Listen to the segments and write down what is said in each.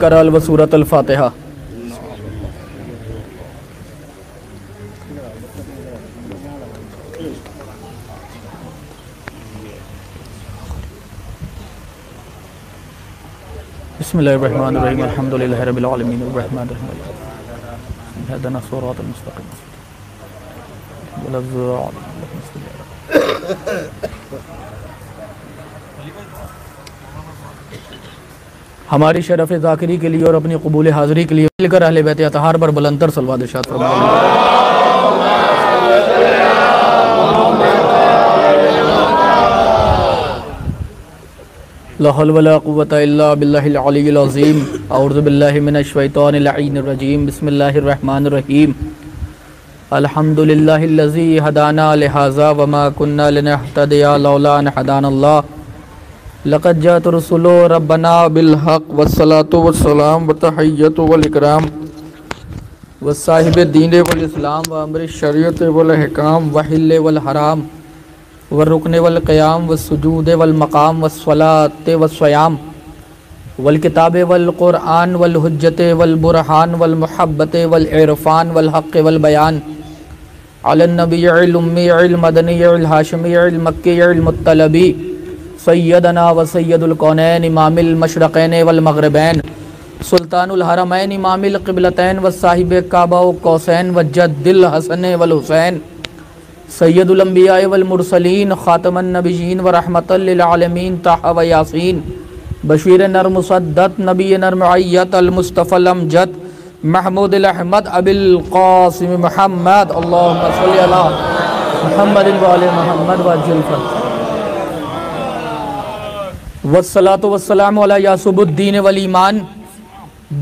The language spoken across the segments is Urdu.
کرال و سورۃ الفاتحہ۔ بسم اللہ الرحمن الرحیم الحمد للہ رب العالمین الرحمن الرحیم اهدنا الصراط المستقیم۔ ہماری شرف ذاکری کے لیے اور اپنی قبول حاضری کے لیے مل کر اہل بیت اطہار پر بلندتر صلوات ارشاد فرمائیں۔ لا حول ولا قوة الا باللہ العلی العظیم۔ اعوذ باللہ من الشیطان اللعین الرجیم۔ بسم اللہ الرحمن الرحیم۔ الحمد للہ الذی ہدانا لہذا وما كنا لنہتدی لولا ان ہدانا اللہ لقد جاءت رسول ربنا بالحق والصلاة والسلام والتحیۃ والاکرام والصاحب الدین والاسلام وامر الشریعت والاحکام وحل والحرام والرکن والقیام والسجود والمقام والصلاة والصیام والکتاب والقرآن والحجت والبرہان والمحبت والعرفان والحق والبیان علی النبی الامی المدنی الہاشمی المکی المطلبی سیدنا و سید الکونین امام المشرقین والمغربین سلطان الحرمین امام القبلتین والصاحب کعبہ و قوسین وجد الحسن والحسین سید الانبیاء والمرسلین خاتم النبیین ورحمت للعالمین طہ و یاسین بشیر نر مسدد نبی نر معیت المصطفی الامجد محمود الاحمد ابی القاسم محمد اللہم صلی علی محمد وآل محمد وعجل فرد والصلاة والسلام علی یاسب الدین والایمان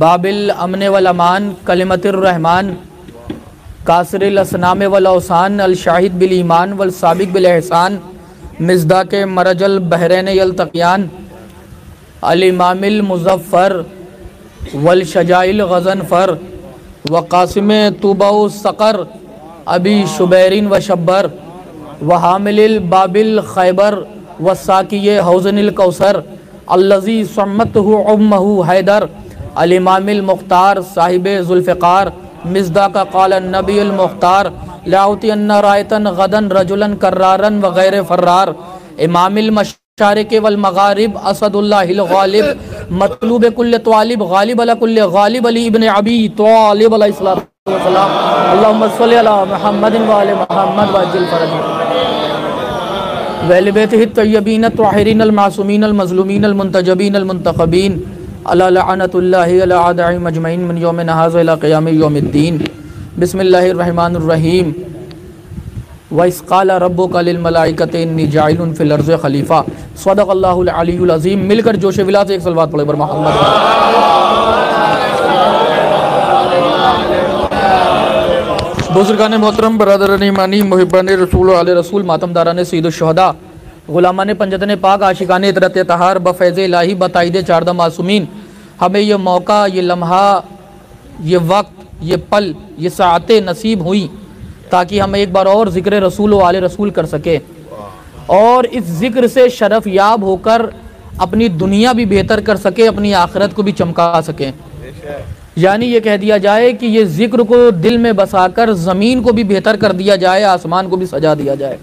باب الامن والامان کلمت الرحمن کاسر الاسنام والاوسان الشاہد بالایمان والسابق بالاحسان مصداق مرج البحرین یلتقیان الامام المظفر والشجاع الغضنفر وقاسم طوبہ الصقر ابی شبیر وشبر وحامل الباب الخیبر والساقی حوضن الکوثر الذی سمتہ امہ حیدر الامام المختار صاحب ذوالفقار مصداق قال النبی المختار لاعطین رایتا غدا رجلا کرارا وغیر فرار امام المشارق والمغارب اسد اللہ الغالب مطلوب کل طالب غالب علی کل غالب علی ابن ابی طالب علیہ السلام اللہم صلی علی محمد وآل محمد وعجل فرجہ وَأَهْلِ بَيْتِهِ الطَّيِّبِينَ الطَّاهِرِينَ الْمَعْصُومِينَ الْمَظْلُومِينَ الْمُنْتَجَبِينَ الْمُنْتَخَبِينَ عَلَى لَعْنَةُ اللَّهِ عَلَى أَعْدَائِهِمْ أَجْمَعِينَ مِنْ يَوْمِنَا هَٰذَا إِلَىٰ قِيَامِ يَوْمِ الدِّينِ بسم اللہ الرحمن الرحیم وَإِذْ قَالَ رَبُّكَ لِلْمَلَائِكَةِ إِنِّي جَاعِلٌ فِي الْأَرْضِ خَلِيفَةً صدق اللہ العلی العظیم۔ مل کر جوش ولا سے ایک صلوات پڑھے بر محمد۔ بزرگان محترم، برادران ایمانی، محبان رسول و آل رسول، ماتم داران سید الشہداء، غلامان پنجتن پاک، عاشقان اطہرت طہار، بفیض الہی، بتائید چاردہ معصومین، ہمیں یہ موقع، یہ لمحہ، یہ وقت، یہ پل، یہ ساعتیں نصیب ہوئی تاکہ ہم ایک بار اور ذکر رسول و آل رسول کر سکیں اور اس ذکر سے شرف یاب ہو کر اپنی دنیا بھی بہتر کر سکیں، اپنی آخرت کو بھی چمکا سکیں۔ یعنی یہ کہہ دیا جائے کہ یہ ذکر کو دل میں بسا کر زمین کو بھی بہتر کر دیا جائے، آسمان کو بھی سجا دیا جائے۔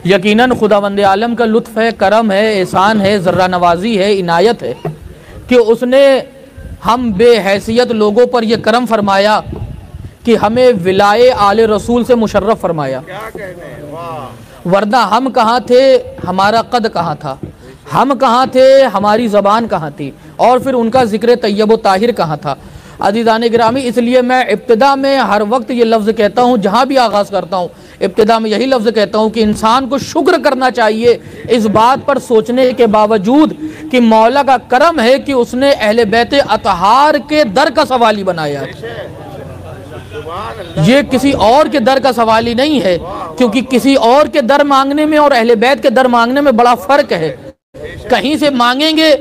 یقیناً خداوند عالم کا لطف ہے، کرم ہے، احسان ہے، ذرہ نوازی ہے، عنایت ہے کہ اس نے ہم بے حیثیت لوگوں پر یہ کرم فرمایا کہ ہمیں ولائے آل رسول سے مشرف فرمایا، ورنہ ہم کہاں تھے، ہمارا قد کہاں تھا، ہم کہاں تھے، ہماری زبان کہاں تھی، اور پھر ان کا ذکر طیب و طاہر کہاں تھا۔ عزیزان گرامی، اس لیے میں ابتدا میں ہر وقت یہ لفظ کہتا ہوں، جہاں بھی آغاز کرتا ہوں ابتدا میں یہی لفظ کہتا ہوں کہ انسان کو شکر کرنا چاہیے اس بات پر سوچنے کے باوجود کہ مولا کا کرم ہے کہ اس نے اہل بیت اطہار کے در کا سوالی بنایا ہے۔ یہ کسی اور کے در کا سوالی نہیں ہے، کیونکہ کسی اور کے در مانگنے میں اور اہل بیت کے در مانگنے میں بڑا فرق ہے۔ کہیں سے مانگیں گے،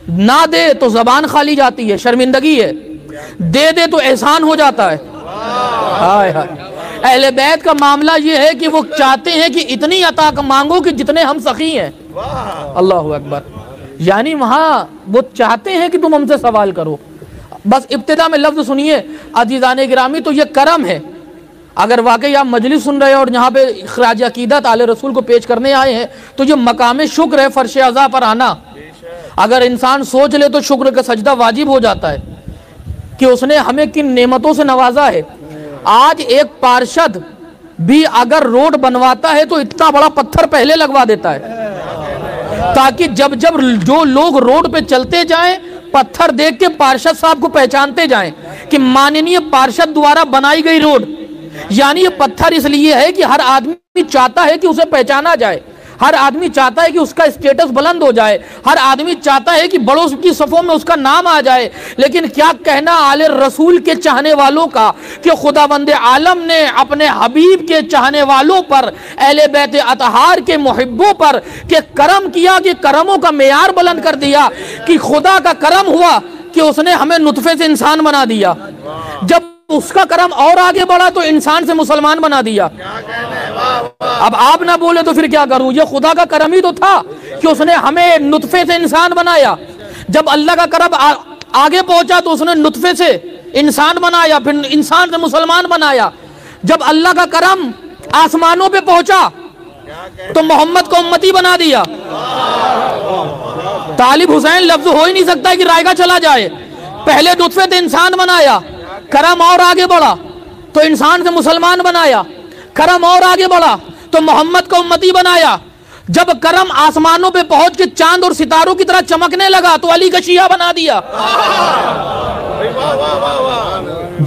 نہ دے تو زبان خالی جاتی ہے، شرمندگی ہے، دے دے تو احسان ہو جاتا ہے۔ اہل بیت کا معاملہ یہ ہے کہ وہ چاہتے ہیں کہ اتنی عطا مانگو کہ جتنے ہم سخی ہیں۔ اللہ اکبر۔ یعنی وہاں وہ چاہتے ہیں کہ تم ہم سے سوال کرو. بس ابتدا میں لفظ سنیے عزیزان گرامی, تو یہ کرم ہے. اگر واقعی آپ مجلس سن رہے ہیں اور یہاں پہ خراج عقیدت آل رسول کو پیش کرنے آئے ہیں تو یہ مقام شکر ہے فرش عزا پر آنا. اگر انسان سوچ لے تو شکر کا سجدہ واجب ہو جاتا ہے کہ اس نے ہمیں کن نعمتوں سے نوازا ہے. آج ایک پارشد بھی اگر روڈ بنواتا ہے تو اتنا بڑا پتھر پہلے لگوا دیتا ہے تاکہ جب جو لوگ روڈ پہ چلتے جائیں پتھر دیکھ کے پارشد صاحب کو پہچانتے جائیں کہ ماننی پارشد دوارا بنائی گئی روڈ. یعنی یہ پتھر اس لیے ہے کہ ہر آدمی چاہتا ہے کہ اسے پہچانا جائے, ہر آدمی چاہتا ہے کہ اس کا اسٹیٹس بلند ہو جائے, ہر آدمی چاہتا ہے کہ بڑوں کی صفوں میں اس کا نام آ جائے. لیکن کیا کہنا آل رسول کے چاہنے والوں کا کہ خداوند عالم نے اپنے حبیب کے چاہنے والوں پر, اہل بیت اطہار کے محبوں پر کہ کرم کیا, کہ کرموں کا معیار بلند کر دیا, کہ خدا کا کرم ہوا کہ اس نے ہمیں نطفے سے انسان بنا دیا. جب اس کا کرم اور آگے بڑھا تو انسان سے مسلمان بنا دیا. اب آپ نہ بولے تو پھر کیا کروں, یہ خدا کا کرم ہی تو تھا کہ اس نے ہمیں نطفے سے انسان بنایا. جب اللہ کا کرم آگے پہنچا تو اس نے نطفے سے انسان بنایا, پھر انسان سے مسلمان بنایا. جب اللہ کا کرم آسمانوں پہ پہنچا تو محمد کو امتی بنا دیا. طالب حسین لفظ ہو ہی نہیں سکتا کہ رائے گا چلا جائے. پہلے نطفے سے انسان بنایا, کرم اور آگے بڑھا تو انسان سے مسلمان بنایا, کرم اور آگے بڑھا تو محمد کو امتی بنایا. جب کرم آسمانوں پہ پہنچ کے چاند اور ستاروں کی طرح چمکنے لگا تو علی کا شیعہ بنا دیا.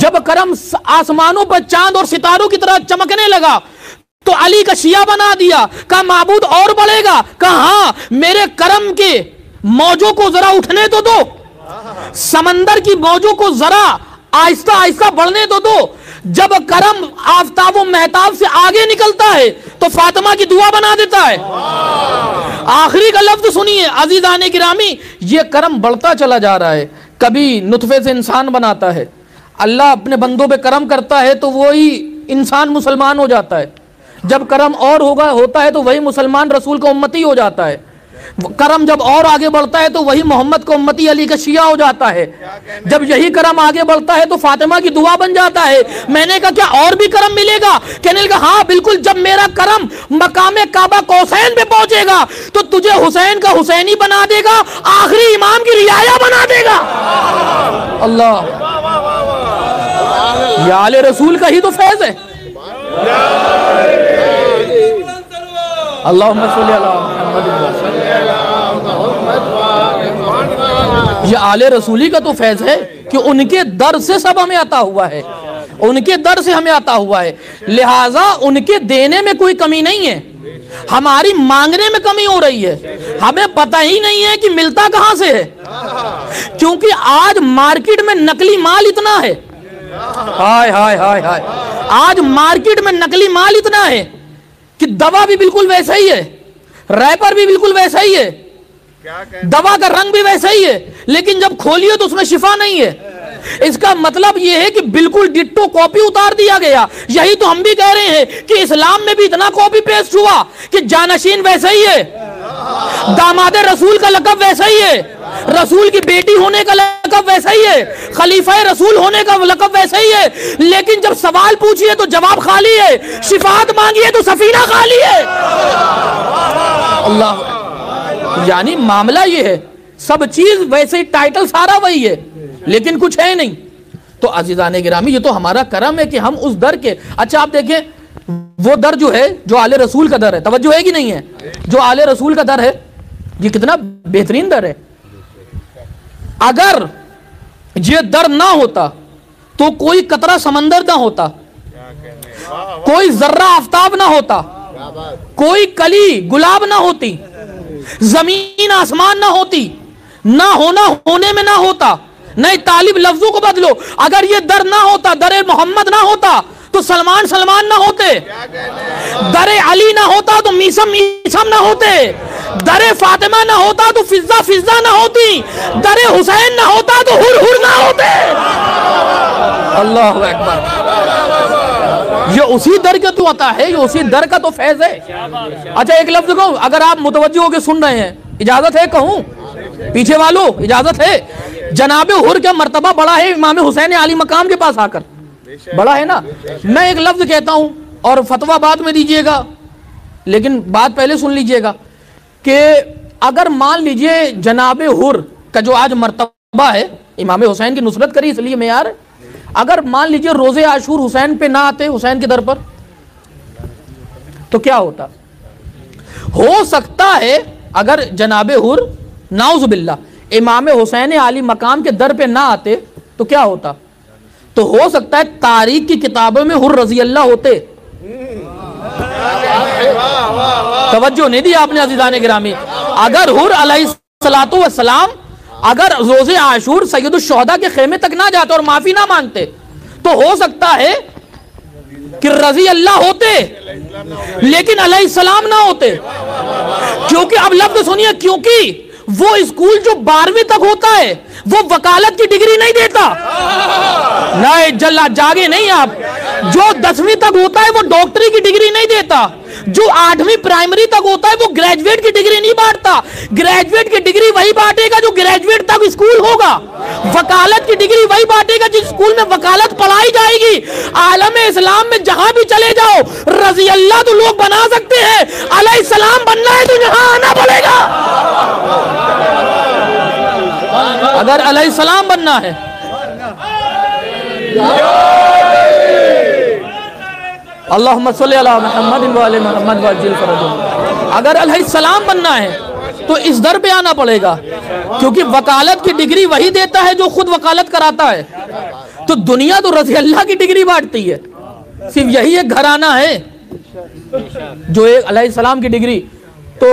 جب کرم آسمانوں پر چاند اور ستاروں کی طرح چمکنے لگا تو علی کا شیعہ بنا دیا. کہا معبود اور بڑھے گا, کہا ہاں میرے کرم کے موجوں کو ذرا اٹھنے تو دو, سمندر کی موجوں کو ذرا آہستہ آہستہ بڑھنے تو دو. جب کرم آفتاب و مہتاب سے آگے نکلتا ہے تو فاطمہ کی دعا بنا دیتا ہے. آخری کا لفظ سنیے عزیزان گرامی, یہ کرم بڑھتا چلا جا رہا ہے. کبھی نطفے سے انسان بناتا ہے, اللہ اپنے بندوں پہ کرم کرتا ہے تو وہی انسان مسلمان ہو جاتا ہے. جب کرم اور ہوتا ہے تو وہی مسلمان رسول کا امتی ہو جاتا ہے. کرم جب اور آگے بڑھتا ہے تو وہی محمد کو امتی علی کا شیعہ ہو جاتا ہے. جب یہی کرم آگے بڑھتا ہے تو فاطمہ کی دعا بن جاتا ہے. میں نے کہا کیا اور بھی کرم ملے گا؟ کہنے لگا ہاں بالکل, جب میرا کرم مقام کعبہ قوسین پہ پہنچے گا تو تجھے حسین کا حسینی بنا دے گا, آخری امام کی رعایا بنا دے گا. اللہ, یہ آل رسول کا ہی تو فیض ہے. اللہم صلی اللہ محمد. یہ آل رسولی کا تو فیض ہے کہ ان کے در سے سب ہمیں عطا ہوا ہے, ان کے در سے ہمیں عطا ہوا ہے. لہٰذا ان کے دینے میں کوئی کمی نہیں ہے, ہماری مانگنے میں کمی ہو رہی ہے. ہمیں پتہ ہی نہیں ہے کہ ملتا کہاں سے ہے, کیونکہ آج مارکیٹ میں نقلی مال اتنا ہے. ہائے ہائے ہائے ہائے, آج مارکیٹ میں نقلی مال اتنا ہے کہ دوا بھی بالکل ویسا ہی ہے, ریپر بھی بالکل ویسا ہی ہے, دوا کا رنگ بھی ویسا ہی ہے, لیکن جب کھولیے تو اس میں شفا نہیں ہے. اس کا مطلب یہ ہے کہ بالکل ڈٹو کاپی اتار دیا گیا. یہی تو ہم بھی کہہ رہے ہیں کہ اسلام میں بھی اتنا کاپی پیسٹ ہوا کہ جانشین ویسا ہی ہے, داماد رسول کا لقب ویسا ہی ہے, رسول کی بیٹی ہونے کا لقب ویسا ہی ہے, خلیفہ رسول ہونے کا لقب ویسا ہی ہے, لیکن جب سوال پوچھئے تو جواب خالی ہے, شفاعت مانگیے تو سفینہ خالی ہے. اللہ, یعنی معاملہ یہ ہے, سب چیز ویسے ٹائٹل سارا وہی ہے لیکن کچھ ہے نہیں. تو عزیزان گرامی یہ تو ہمارا کرم ہے کہ ہم اس در کے, اچھا آپ دیکھیں وہ در جو ہے جو آل رسول کا در ہے, توجہ ہے کہ نہیں ہے, جو آل رسول کا در ہے یہ کتنا بہترین در ہے. اگر یہ در نہ ہوتا تو کوئی قطرہ سمندر نہ ہوتا, کوئی ذرہ آفتاب نہ ہوتا, کوئی کلی گلاب نہ ہوتی, زمین آسمان نہ ہوتی, نہ ہونا ہونے میں نہ ہوتا. نہیں, طالب لفظوں کو بدلو, اگر یہ در نہ ہوتا, در محمد نہ ہوتا تو سلمان نہ ہوتے, در علی نہ ہوتا تو میسم نہ ہوتے, در فاطمہ نہ ہوتا تو فضہ نہ ہوتی, در حسین نہ ہوتا تو ہر نہ ہوتے. اللہ اکبر, یہ اسی در کا تو عطا ہے, یہ اسی در کا تو فیض ہے. اچھا ایک لفظ کہوں, اگر آپ متوجہ ہو کے سن رہے ہیں, اجازت ہے کہوں, پیچھے والوں اجازت ہے؟ جناب حر کا مرتبہ بڑا ہے امام حسین علی مقام کے پاس آ کر، بڑا ہے نا۔ میں ایک لفظ کہتا ہوں اور فتویٰ بعد میں دیجئے گا، لیکن بات پہلے سن لیجئے گا کہ اگر مان لیجئے جناب حر کا جو آج مرتبہ ہے، امام حسین کی نصرت کری اس لیے معیار ہے، اگر مان لیجئے روزے عاشور حسین پہ نہ آتے، حسین کے در پر، تو کیا ہوتا؟ ہو سکتا ہے اگر جناب حر نعوذ باللہ امام حسین علی مقام کے در پہ نہ آتے تو کیا ہوتا؟ تو ہو سکتا ہے تاریخ کی کتابوں میں حر رضی اللہ ہوتے۔ توجہ نہیں دی آپ نے عزیزان گرامی۔ اگر حر علیہ السلام اگر روزے عاشور سید الشہداء کے خیمے تک نہ جاتے اور معافی نہ مانگتے تو ہو سکتا ہے کہ رضی اللہ ہوتے لیکن علیہ السلام نہ ہوتے۔ کیونکہ اب لفظ سنیے، کیونکہ وہ اسکول جو 12ویں تک ہوتا ہے وہ وکالت کی ڈگری نہیں دیتا۔ نہیں جاگے نہیں آپ، جو 10ویں تک ہوتا ہے وہ ڈاکٹری کی ڈگری نہیں دیتا، جو 8ویں پرائمری تک ہوتا ہے وہ گریجویٹ کی ڈگری نہیں بانٹتا۔ گریجویٹ کی ڈگری وہی بانٹے گا جو گریجویٹ تک اسکول ہوگا، وکالت کی ڈگری وہی بانٹے گا جس اسکول میں وکالت پڑھائی جائے گی۔ عالم اسلام میں جہاں بھی چلے جاؤ رضی اللہ تو لوگ بنا سکتے ہیں، علیہ السلام بننا ہے تو یہاں آنا پڑے گا۔ اگر علیہ السلام بننا ہے اللہم صلی علی محمد وعلی محمد وعجل فرجہم، اگر علیہ السلام بننا ہے تو اس در پہ آنا پڑے گا، کیونکہ وکالت کی ڈگری وہی دیتا ہے جو خود وکالت کراتا ہے۔ تو دنیا تو رضی اللہ کی ڈگری بانٹتی ہے، صرف یہی ایک گھرانہ ہے جو ایک علیہ السلام کی ڈگری۔ تو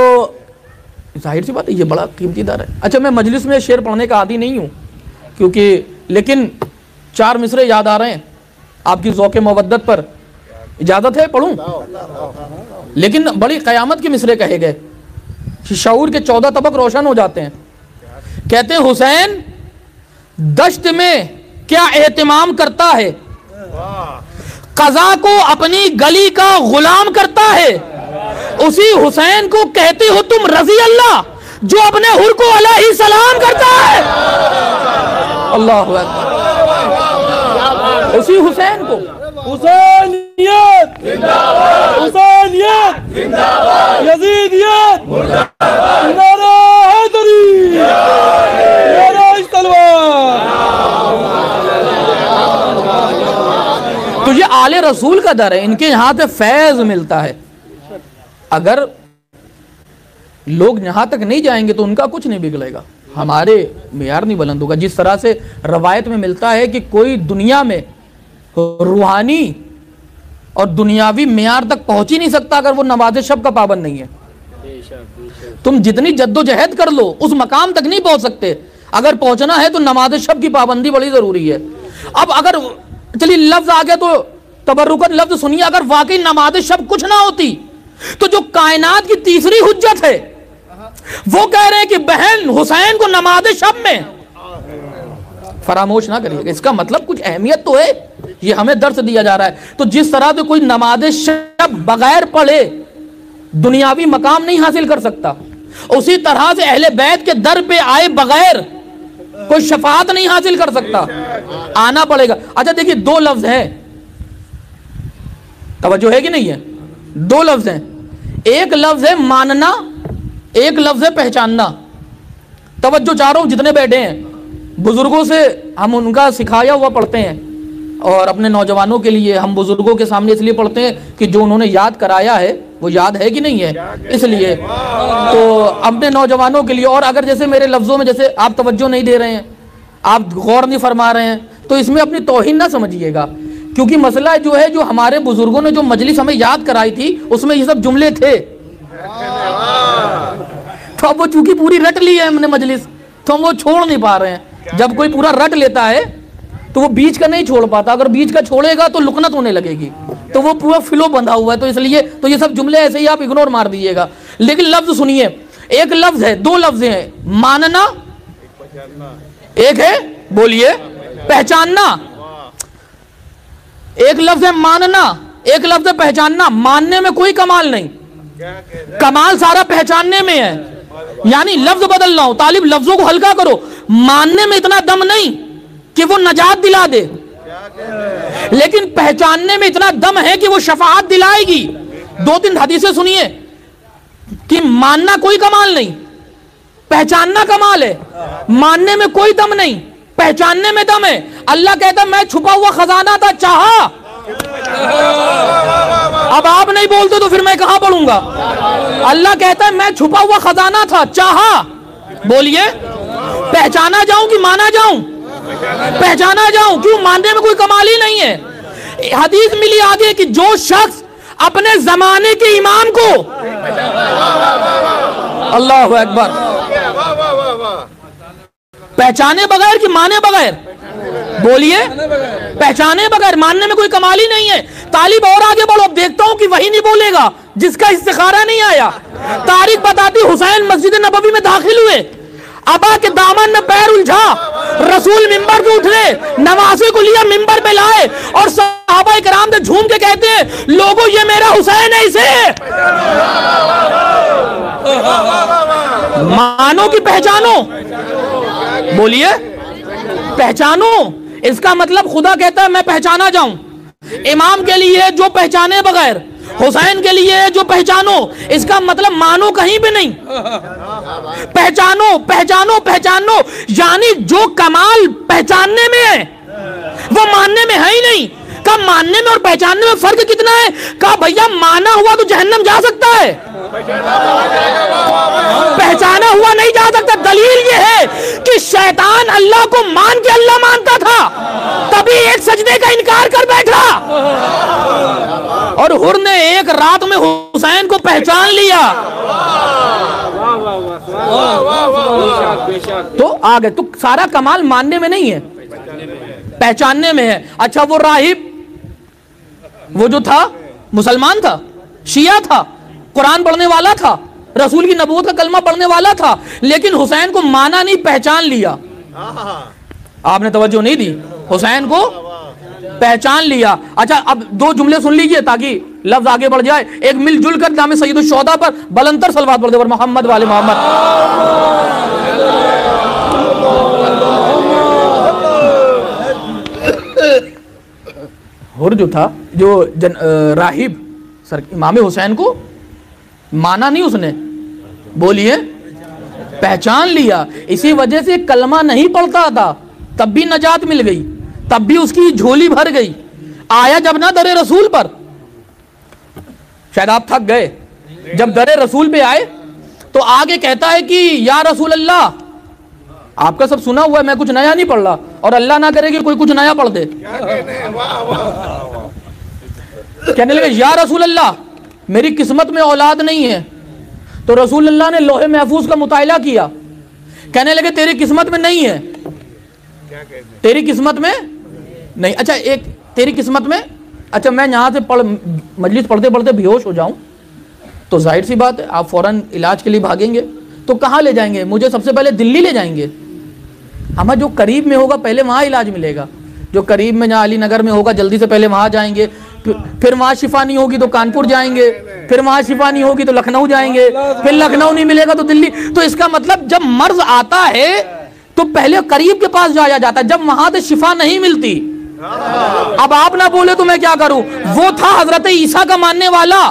ظاہر سی بات ہے یہ بڑا قیمتی در ہے۔ اچھا میں مجلس میں شعر پڑھنے کا عادی نہیں ہوں کیونکہ، لیکن 4 مصرے یاد آ رہے ہیں آپ کی ذوق مودت پر، اجازت ہے پڑھوں؟ لیکن بڑی قیامت کے مصرے کہے گئے، شعور کے 14 طبق روشن ہو جاتے ہیں۔ کہتے ہیں حسین دشت میں کیا اہتمام کرتا ہے، قضا کو اپنی گلی کا غلام کرتا ہے، اسی حسین کو کہتے ہو تم رضی اللہ جو اپنے حر کو علیہ السلام کرتا ہے۔ اللہ اکبر، اسی حسین کو، حسینیت حسینیت یزیدیت نعرہ حیدری نعرہ تلوار۔ تو یہ آل رسول کا در ہے، ان کے یہاں سے فیض ملتا ہے۔ اگر لوگ یہاں تک نہیں جائیں گے تو ان کا کچھ نہیں بگڑے گا، ہمارے معیار نہیں بلند ہوگا۔ جس طرح سے روایت میں ملتا ہے کہ کوئی دنیا میں روحانی اور دنیاوی معیار تک پہنچ ہی نہیں سکتا اگر وہ نماز شب کا پابند نہیں ہے۔ تم جتنی جد و جہد کر لو اس مقام تک نہیں پہنچ سکتے، اگر پہنچنا ہے تو نماز شب کی پابندی بڑی ضروری ہے۔ اب اگر چلیے لفظ آگے تو تبرکن لفظ سنیے، اگر واقعی نماز شب کچھ نہ ہوتی تو جو کائنات کی تیسری حجت ہے وہ کہہ رہے ہیں کہ بہن حسین کو نماز شب میں فراموش نہ کریے گا۔ اس کا مطلب کچھ اہمیت تو ہے، یہ ہمیں درس دیا جا رہا ہے۔ تو جس طرح سے کوئی نماز شب بغیر پڑھے دنیاوی مقام نہیں حاصل کر سکتا، اسی طرح سے اہل بیت کے در پہ آئے بغیر کوئی شفاعت نہیں حاصل کر سکتا، آنا پڑے گا۔ اچھا دیکھیے 2 لفظ ہیں، توجہ ہے کہ نہیں ہے؟ 2 لفظ ہیں، ایک لفظ ہے ماننا، ایک لفظ ہے پہچاننا۔ توجہ چاہ رہا ہوں جتنے بیٹھے ہیں، بزرگوں سے ہم ان کا سکھایا ہوا پڑھتے ہیں، اور اپنے نوجوانوں کے لیے ہم بزرگوں کے سامنے اس لیے پڑھتے ہیں کہ جو انہوں نے یاد کرایا ہے وہ یاد ہے کہ نہیں ہے، اس لیے تو اپنے نوجوانوں کے لیے۔ اور اگر جیسے میرے لفظوں میں جیسے آپ توجہ نہیں دے رہے ہیں، آپ غور نہیں فرما رہے ہیں، تو اس میں اپنی توہین نہ سمجھیے گا، کیونکہ مسئلہ جو ہے جو ہمارے بزرگوں نے جو مجلس ہمیں یاد کرائی تھی اس میں یہ سب جملے تھے، تو اب وہ چونکہ پوری رٹ لی ہے ہم نے مجلس تو ہم وہ چھوڑ نہیں پا رہے ہیں۔ جب کوئی پورا رٹ لیتا ہے تو وہ بیچ کا نہیں چھوڑ پاتا، اگر بیچ کا چھوڑے گا تو لکنت ہونے لگے گی، تو وہ پورا فلو بندھا ہوا ہے، تو اس لیے تو یہ سب جملے ایسے ہی آپ اگنور مار دیجیے گا۔ لیکن لفظ سنیے، ایک لفظ ہے، 2 لفظ ہیں، ماننا ایک ہے، بولیے پہچاننا۔ ایک لفظ ہے ماننا، ایک لفظ ہے پہچاننا۔ ماننے میں کوئی کمال نہیں، کمال سارا پہچاننے میں ہے۔ یعنی لفظ بدل رہا ہوں، طالب لفظوں کو ہلکا کرو. ماننے میں اتنا دم نہیں کہ وہ نجات دلا دے، لیکن پہچاننے میں اتنا دم ہے کہ وہ شفاعت دلائے گی. 2-3 حدیثیں سنیے کہ ماننا کوئی کمال نہیں، پہچاننا کمال ہے. ماننے میں کوئی دم نہیں، پہچاننے میں دم ہے. اللہ کہتا ہے میں چھپا ہوا خزانہ تھا، چاہا. اب آپ نہیں بولتے تو پھر میں کہاں پڑھوں گا؟ اللہ کہتا ہے میں چھپا ہوا خزانہ تھا، چاہا. بولیے پہچانا جاؤں کہ مانا جاؤں؟ پہچانا جاؤں. کیوں؟ ماننے میں کوئی کمال ہی نہیں ہے. حدیث ملی آگے کہ جو شخص اپنے زمانے کے امام کو، اللہ اکبر، پہچانے بغیر کہ مانے بغیر؟ بولیے پہچانے بغیر. ماننے میں کوئی کمال ہی نہیں ہے. طالب اور آگے بڑھو. اب دیکھتا ہوں کہ وہی نہیں بولے گا جس کا استخارہ نہیں آیا. تاریخ بتاتی حسین مسجد نبوی میں داخل ہوئے، ابا کے دامن میں پیر الجھا، رسول ممبر پہ اٹھے، نواسے کو لیا ممبر پہ لائے، اور صحابہ کرام سے جھوم کے کہتے ہیں لوگوں یہ میرا حسین ہے، اسے مانو کہ پہچانو؟ بولیے پہچانو. اس کا مطلب خدا کہتا ہے میں پہچانا جاؤں. امام کے لیے جو پہچانے بغیر، حسین کے لیے جو پہچانو. اس کا مطلب مانو کہیں بھی نہیں، پہچانو پہچانو پہچانو. یعنی جو کمال پہچاننے میں ہے وہ ماننے میں ہے ہی نہیں. کہا ماننے میں اور پہچاننے میں فرق کتنا ہے؟ کہا بھیا مانا ہوا تو جہنم جا سکتا ہے، پہچانا ہوا نہیں جا سکتا. دلیل یہ ہے کہ شیطان اللہ کو مان کے اللہ مانتا تھا، تبھی ایک سجدے کا انکار کر بیٹھا، اور حر نے ایک رات میں حسین کو پہچان لیا. تو آگے تو سارا کمال ماننے میں نہیں ہے، پہچاننے میں ہے. اچھا وہ راہب، وہ جو تھا مسلمان تھا، شیعہ تھا، قرآن پڑھنے والا تھا، رسول کی نبوت کا کلمہ پڑھنے والا تھا، لیکن حسین کو مانا نہیں، پہچان لیا. آپ نے توجہ نہیں دی، حسین کو پہچان لیا. اچھا اب 2 جملے سن لیجئے تاکہ لفظ آگے بڑھ جائے. ایک مل جل کر نام سید الشہداء پر بلندر صلوات پڑھ دے پر محمد والے محمد. حر جو تھا، جو راہب امام حسین کو مانا نہیں، اس نے بولیے پہچان لیا. اسی وجہ سے کلمہ نہیں پڑھتا تھا، تب بھی نجات مل گئی، تب بھی اس کی جھولی بھر گئی. آیا جب نہ در رسول پر، شاید آپ تھک گئے، جب در رسول پہ آئے تو آگے کہتا ہے کہ یا رسول اللہ، آپ کا سب سنا ہوا ہے، میں کچھ نیا نہیں پڑھ رہا، اور اللہ نہ کرے کہ کوئی کچھ نیا پڑھ دے. کہنے لگے یا رسول اللہ میری قسمت میں اولاد نہیں ہے. تو رسول اللہ نے لوح محفوظ کا مطالعہ کیا، کہنے لگے تیری قسمت میں نہیں ہے، تیری قسمت میں نہیں. اچھا ایک تیری قسمت میں، اچھا میں یہاں سے مجلس پڑھتے پڑھتے بے ہوش ہو جاؤں تو ظاہر سی بات ہے آپ فوراً علاج کے لیے بھاگیں گے. تو کہاں لے جائیں گے؟ مجھے سب سے پہلے دلی لے جائیں گے. ہمیں جو قریب میں ہوگا پہلے وہاں علاج ملے گا. جو قریب میں جہاں علی نگر میں ہوگا جلدی سے پہلے وہاں جائیں گے. پھر وہاں شفا نہیں ہوگی تو کانپور جائیں گے. پھر وہاں شفا نہیں ہوگی تو لکھنؤ جائیں گے. پھر لکھنؤ نہیں ملے گا تو دلی. تو اس کا مطلب جب مرض آتا ہے تو پہلے قریب کے پاس جایا جاتا ہے، جب وہاں سے شفا نہیں ملتی. اب آپ نہ بولے تو میں کیا کروں؟ وہ تھا حضرت عیسیٰ کا ماننے والا،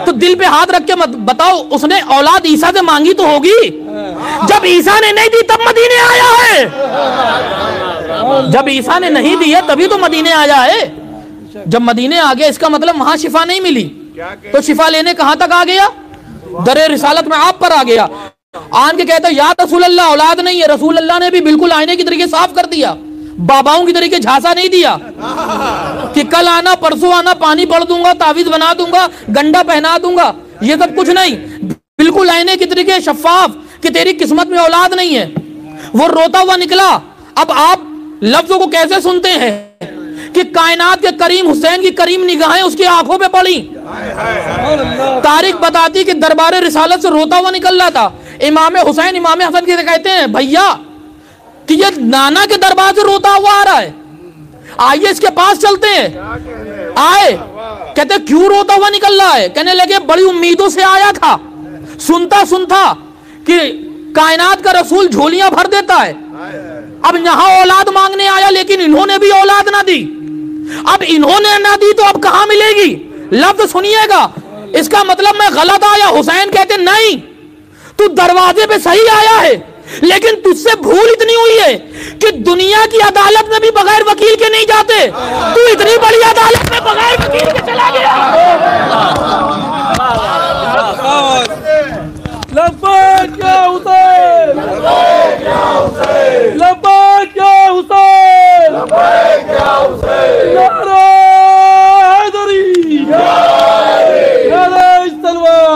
تو دل پہ ہاتھ رکھ کے بتاؤ اس نے اولاد عیسیٰ سے مانگی تو ہوگی؟ جب عیسیٰ نے نہیں دی تب مدینے آیا ہے. جب عیسیٰ نے نہیں دی ہے تبھی تو مدینے آیا ہے. جب مدینے آ گیا اس کا مطلب وہاں شفا نہیں ملی، تو شفا لینے کہاں تک آ گیا؟ در رسالت میں آپ پر آ گیا. آن کے کہتا یا رسول اللہ اولاد نہیں ہے. رسول اللہ نے بھی بالکل آئینے کی طریقے صاف کر دیا، باباؤں کی طریقے جھانسا نہیں دیا کہ کل آنا پرسوں آنا پانی پڑ دوں گا، تعویذ بنا دوں گا، گنڈا پہنا دوں گا، یہ سب کچھ نہیں. بالکل آئینے کی طریقے شفاف کہ تیری قسمت میں اولاد نہیں ہے. وہ روتا ہوا نکلا. اب آپ لفظوں کو کیسے سنتے ہیں کہ کائنات کے کریم حسین کی کریم نگاہیں اس کی آنکھوں پہ پڑی. تاریخ بتاتی کہ دربار رسالت سے روتا ہوا نکل رہا تھا. امام حسین امام حسن کے کہتے ہیں بھیا کہ یہ نانا کے دربار سے روتا ہوا آ رہا ہے، آئیے اس کے پاس چلتے ہیں. آئے، کہتے ہیں کیوں روتا ہوا نکل رہا ہے؟ کہنے لگے بڑی امیدوں سے آیا تھا، سنتا کہ کائنات کا رسول جھولیاں بھر دیتا ہے. اب یہاں اولاد مانگنے آیا لیکن انہوں نے بھی اولاد نہ دی. اب انہوں نے نہ دی تو اب کہاں ملے گی؟ لفظ سنیے گا، اس کا مطلب میں غلط آیا. حسین کہتے نہیں، تو دروازے پہ صحیح آیا ہے، لیکن تجھ سے بھول اتنی ہوئی ہے کہ دنیا کی عدالت میں بھی بغیر وکیل کے نہیں جاتے، تو اتنی بڑی عدالت میں بغیر وکیل کے چلا گیا. لبیک یا حسین، لبیک یا حسین، لبیک یا حسین، لبیک یا حسین، نعرہ حیدری، نعرہ تلوار.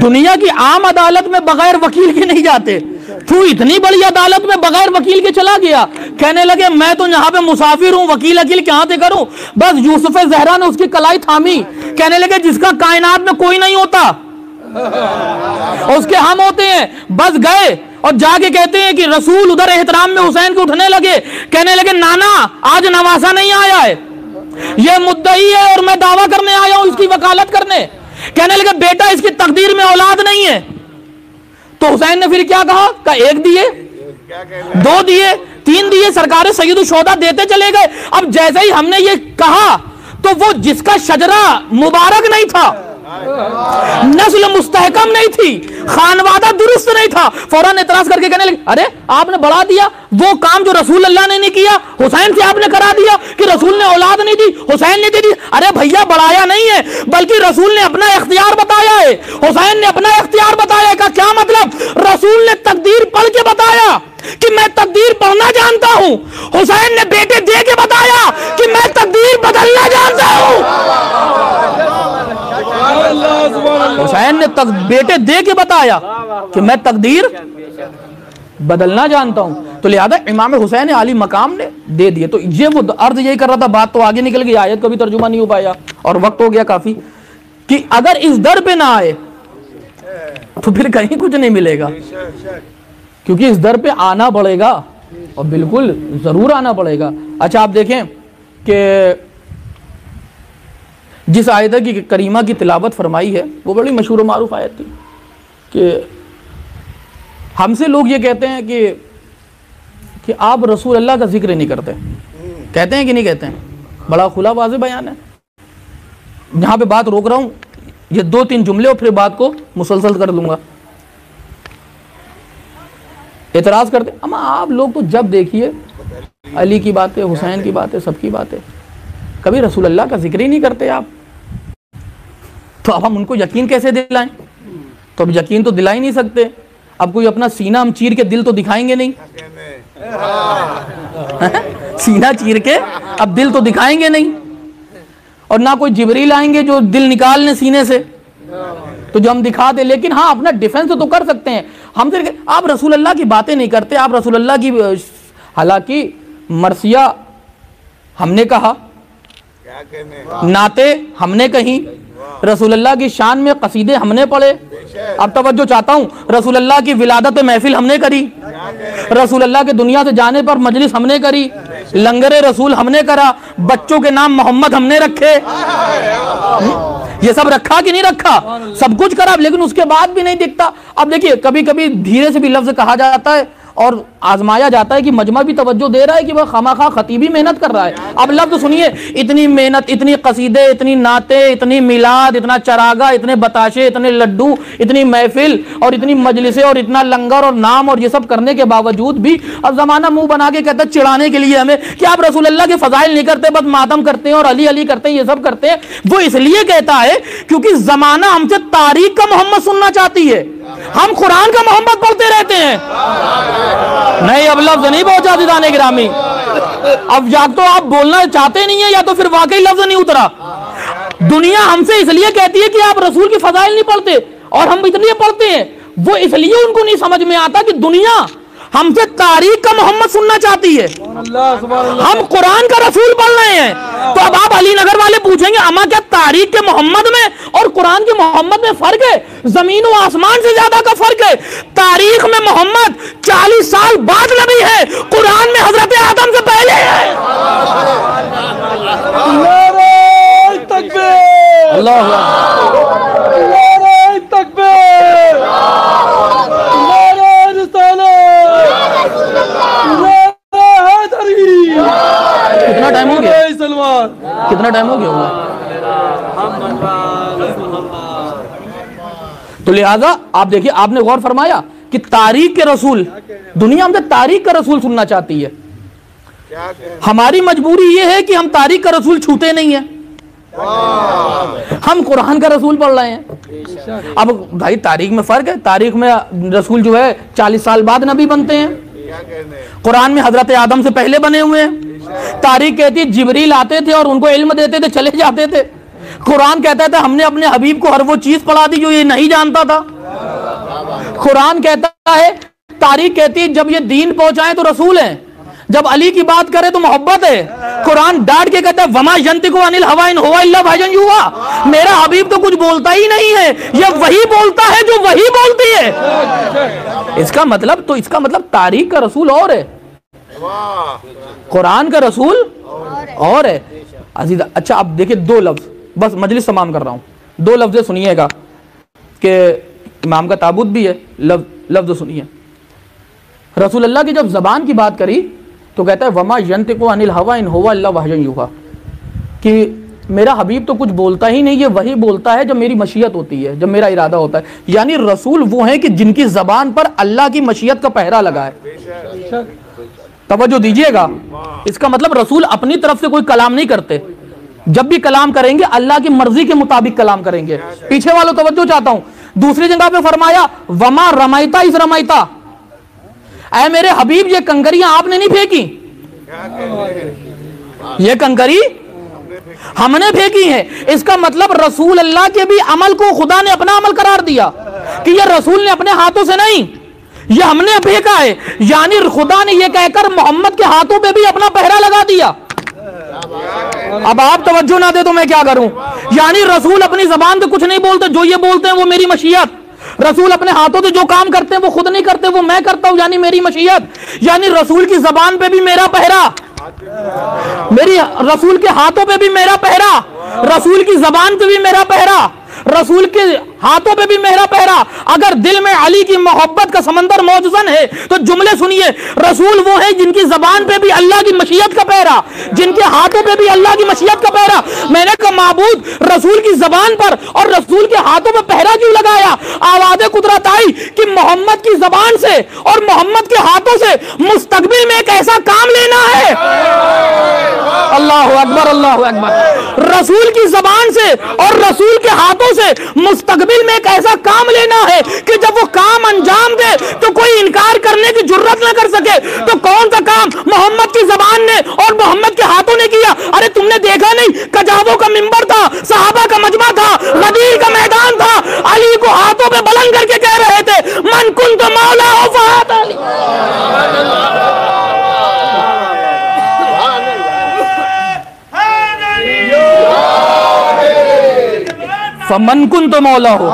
دنیا کی عام عدالت میں بغیر وکیل کے نہیں جاتے، تو اتنی بڑی عدالت میں بغیر وکیل کے چلا گیا. کہنے لگے میں تو یہاں پہ مسافر ہوں، وکیل اکیل کہاں سے کروں؟ بس یوسف زہرا نے اس کی کلائی تھامی. کہنے لگے جس کا کائنات میں کوئی نہیں ہوتا اس کے ہم ہوتے ہیں. بس گئے اور جا کے کہتے ہیں کہ رسول ادھر احترام میں حسین کے اٹھنے لگے. کہنے لگے نانا آج نواسا نہیں آیا ہے، یہ مدعی ہے اور میں دعویٰ کرنے آیا ہوں اس کی وکالت کرنے. کہنے لگے بیٹا اس کی تقدیر میں اولاد نہیں ہے. تو حسین نے پھر کیا کہا؟ کہ ایک دیے، دو دیے، تین دیے، سرکار سید الشہداء دیتے چلے گئے. اب جیسے ہی ہم نے یہ کہا تو وہ جس کا شجرہ مبارک نہیں تھا، نسل مستحکم نہیں تھی، خانوادہ درست نہیں تھا، فوراً اعتراض کر کے کہنے لگے ارے آپ نے بڑھا دیا وہ کام جو رسول اللہ نے نہیں کیا، حسین سے آپ نے کرا دیا کہ رسول نے اولاد نہیں دی، حسین نے دی. ارے بھیا بڑھایا نہیں ہے بلکہ رسول نے اپنا اختیار بتایا ہے. حسین نے اپنا اختیار بتایا کا کیا مطلب؟ رسول نے تقدیر پڑھ کے بتایا کہ میں تقدیر پڑھنا جانتا ہوں. حسین نے بیٹے دے کے بتایا کہ میں تقدیر بدلنا جانتا ہوں. حسین نے بیٹے دے کے بتایا کہ میں تقدیر بدلنا جانتا ہوں. تو لہذا امام حسین علی مقام نے دے دیے. تو یہ وہ عرض یہی کر رہا تھا، بات تو آگے نکل گئی، آیت کا بھی ترجمہ نہیں ہو پایا اور وقت ہو گیا کافی، کہ اگر اس در پہ نہ آئے تو پھر کہیں کچھ نہیں ملے گا، کیونکہ اس در پہ آنا پڑے گا اور بالکل ضرور آنا پڑے گا. اچھا آپ دیکھیں کہ جس آیت کی کریمہ کی تلاوت فرمائی ہے وہ بڑی مشہور و معروف آیت تھی کہ ہم سے لوگ یہ کہتے ہیں کہ آپ رسول اللہ کا ذکر نہیں کرتے. کہتے ہیں کہ نہیں کہتے ہیں؟ بڑا کھلا واضح بیان ہے. یہاں پہ بات روک رہا ہوں، یہ 2-3 جملے اور پھر بات کو مسلسل کر لوں گا. اعتراض کرتے اما آپ لوگ تو جب دیکھیے علی کی باتیں، حسین کی باتیں، سب کی باتیں، کبھی رسول اللہ کا ذکر ہی نہیں کرتے آپ. تو اب ہم ان کو یقین کیسے دلائیں؟ تو اب یقین تو دلا ہی نہیں سکتے. اب کوئی اپنا سینہ ہم چیر کے دل تو دکھائیں گے نہیں، سینہ چیر کے اب دل تو دکھائیں گے نہیں، اور نہ کوئی جبریل آئیں گے جو دل نکال لیں سینے سے تو جو ہم دکھا دیں. لیکن ہاں اپنا ڈیفنس تو کر سکتے ہیں. ہم سے آپ رسول اللہ کی باتیں نہیں کرتے، آپ رسول اللہ کی، حالانکہ مرثیہ ہم نے کہا، نعتیں ہم نے کہیں، رسول اللہ کی شان میں قصیدے ہم نے پڑھے. اب توجہ چاہتا ہوں، رسول اللہ کی ولادت محفل ہم نے کری، رسول اللہ کے دنیا سے جانے پر مجلس ہم نے کری، لنگر رسول ہم نے کرا، بچوں کے نام محمد ہم نے رکھے. یہ سب رکھا کہ نہیں رکھا؟ سب کچھ کرا، لیکن اس کے بعد بھی نہیں دکھتا. اب دیکھیے کبھی کبھی دھیرے سے بھی لفظ کہا جاتا ہے اور آزمایا جاتا ہے کہ مجمع بھی توجہ دے رہا ہے کہ وہ خامخواہ خطیبی محنت کر رہا ہے. اب لفظ سنیے، اتنی محنت، اتنی قصیدے، اتنی نعتیں، اتنی میلاد، اتنا چراغا، اتنے بتاشے، اتنے لڈو، اتنی محفل اور اتنی مجلسیں اور اتنا لنگر اور نام اور یہ سب کرنے کے باوجود بھی اب زمانہ منہ بنا کے کہتا ہے چڑھانے کے لیے ہمیں کہ آپ رسول اللہ کے فضائل نہیں کرتے، بس ماتم کرتے ہیں اور علی علی کرتے ہیں، یہ سب کرتے ہیں. وہ اس لیے کہتا ہے کیونکہ زمانہ ہم سے تاریخ کا محمد سننا چاہتی ہے، ہم قرآن کا محمد پڑھتے رہتے ہیں. نہیں اب لفظ نہیں پہنچا دیدان گرامی. اب یا تو آپ بولنا چاہتے نہیں ہیں یا تو پھر واقعی لفظ نہیں اترا. دنیا ہم سے اس لیے کہتی ہے کہ آپ رسول کی فضائل نہیں پڑھتے اور ہم اتنے پڑھتے ہیں. وہ اس لیے ان کو نہیں سمجھ میں آتا کہ دنیا ہم سے تاریخ کا محمد سننا چاہتی ہے، ہم قرآن کا رسول پڑھ رہے ہیں. تو اب آپ علی نگر والے پوچھیں گے اما کیا تاریخ کے محمد میں اور قرآن کے محمد میں فرق ہے؟ زمین و آسمان سے زیادہ کا فرق ہے. تاریخ میں محمد 40 سال بعد نبی ہے، قرآن میں حضرت آدم سے پہلے ہے. اللہ کتنا ٹائم ہو گیا ہوا؟ تو لہٰذا آپ دیکھیے، آپ نے غور فرمایا کہ تاریخ کے رسول، دنیا ہم سے تاریخ کا رسول سننا چاہتی ہے. ہماری مجبوری یہ ہے کہ ہم تاریخ کا رسول چھوتے نہیں ہیں، ہم قرآن کا رسول پڑھ رہے ہیں. اب بھائی تاریخ میں فرق ہے، تاریخ میں رسول جو ہے 40 سال بعد نبی بنتے ہیں، قرآن میں حضرت آدم سے پہلے بنے ہوئے ہیں. تاریخ کہتی ہے جبریل آتے تھے اور ان کو علم دیتے تھے، چلے جاتے تھے. قرآن کہتا تھا ہم نے اپنے حبیب کو ہر وہ چیز پڑھا دی جو یہ نہیں جانتا تھا. قرآن کہتا ہے، تاریخ کہتی ہے جب یہ دین پہنچائیں تو رسول ہیں، جب علی کی بات کرے تو محبت ہے. قرآن ڈانٹ کے کہتا ہے وما ینطق عن الہوی ان ہو الا وحی یوحی، میرا حبیب تو کچھ بولتا ہی نہیں ہے، یہ وہی بولتا ہے جو وہی بولتی ہے. اس کا مطلب تاریخ کا رسول اور ہے، قرآن کا رسول اور ہے. عزیز اچھا آپ دیکھیں، 2 لفظ بس مجلس تمام کر رہا ہوں، 2 لفظ سنیے گا کہ امام کا تابوت بھی ہے. لفظ سنیے. رسول اللہ کی جب زبان کی بات کری تو کہتا ہے وما ینطق عن الہوی ان ہو الا وحی یوحی، کہ میرا حبیب تو کچھ بولتا ہی نہیں، یہ وہی بولتا ہے جب میری مشیت ہوتی ہے، جب میرا ارادہ ہوتا ہے. یعنی رسول وہ ہیں کہ جن کی زبان پر اللہ کی مشیت کا پہرا لگا ہے. توجہ دیجئے گا، اس کا مطلب رسول اپنی طرف سے کوئی کلام نہیں کرتے، جب بھی کلام کریں گے اللہ کی مرضی کے مطابق کلام کریں گے. پیچھے والوں توجہ چاہتا ہوں، دوسری جگہ پہ فرمایا وما رمیتا اذ رمیتا، اے میرے حبیب یہ کنکریاں آپ نے نہیں پھینکی، یہ کنکری ہم نے پھینکی ہے. اس کا مطلب رسول اللہ کے بھی عمل کو خدا نے اپنا عمل قرار دیا کہ یہ رسول نے اپنے ہاتھوں سے نہیں، یہ ہم نے پھینکا ہے. یعنی خدا نے یہ کہہ کر محمد کے ہاتھوں پہ بھی اپنا پہرا لگا دیا. اب آپ توجہ نہ دے تو میں کیا کروں؟ یعنی رسول اپنی زبان سے کچھ نہیں بولتے، جو یہ بولتے ہیں وہ میری مشیت. رسول اپنے ہاتھوں سے جو کام کرتے ہیں وہ خود نہیں کرتے، وہ میں کرتا ہوں، یعنی میری مشیت. یعنی رسول کی زبان پہ بھی میرا پہرا، میری رسول کے ہاتھوں پہ بھی میرا پہرا، رسول کی زبان پہ بھی میرا پہرا، رسول کے ہاتھوں پہ بھی میرا پہرا. اگر دل میں علی کی محبت کا سمندر موجزن ہے تو جملے سنیے، رسول وہ ہیں جن کی زبان پہ بھی اللہ کی مشیت کا پہرا، جن کے ہاتھوں پہ بھی اللہ کی مشیت کا پہرا. میں نے کہا معبود رسول کی زبان پر اور رسول کے ہاتھوں پہ پہرا کیوں لگایا؟ آواز قدرت آئی کہ محمد کی زبان سے اور محمد کے ہاتھوں سے مستقبل میں ایک ایسا کام لینا ہے. اللہ اکبر، اللہ اکبر. رسول کی زبان سے اور رسول کے ہاتھوں سے مستقبل میں ایک ایسا کام لینا ہے کہ جب وہ کام انجام دے تو کوئی انکار کرنے کی جرت نہ کر سکے. تو کون سا کام محمد کی زبان نے اور محمد کے ہاتھوں نے کیا؟ ارے تم نے دیکھا نہیں، کجاووں کا منبر تھا، صحابہ کا مجمع تھا، غدیر کا میدان تھا، علی کو ہاتھوں پہ بلند کر کے کہہ رہے تھے من کنت مولا فہذا علی. فمن کنت مولا ہو.